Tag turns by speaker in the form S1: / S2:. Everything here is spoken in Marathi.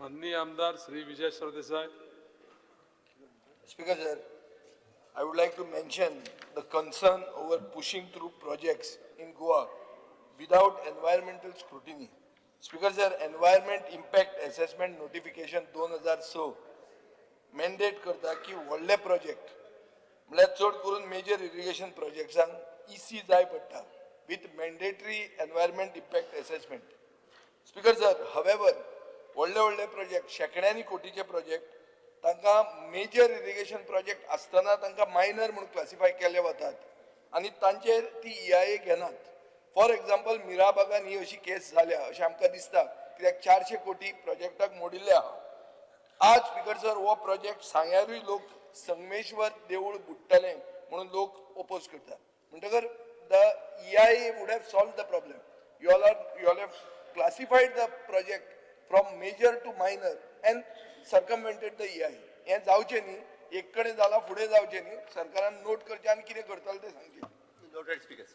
S1: माननीय आमदार Shri Vijay Sardesai.
S2: Speaker sir, I would like to mention the concern over pushing through projects in Goa without environmental scrutiny. Speaker sir, environment impact assessment notification 2006 mandate करता की व्हडले प्रोजेक्ट म्हळ्यार चड करून मेजर इरिगेशन प्रोजेक्ट्सांक EC जाय पडटा with mandatory environment impact assessment. Speaker sir, however, व्हडले प्रोजेक्ट शेकड्यांनी कोटीचे प्रोजेक्ट तांकां मेजर इरिगेशन प्रोजेक्ट आसतना तांकां मायनर म्हणून क्लासिफाय केले वतात आनी तांचेर ती EIA घेनात. फॉर एग्जाम्पल मिराबागान ही अशी केस जाल्या अशें आमकां दिसता कित्याक 400 कोटी प्रोजेक्टाक मोडिल्ले आहा. आज स्पीकर सर हो प्रोजेक्ट सांग्यारूय लोक संगमेश्वर देवूळ बुडटलें म्हणून लोक ओपोज करतात. म्हणटकर the EIA would have solved the problem. You all have classified the project from major to minor and circumvented the EIA. हे जावचें न्ही, एक कडेन जाला फुडें जावचें न्ही, सरकारान नोट करचें आनी कितें करतले तें सांगचें.
S3: Noted, speakers.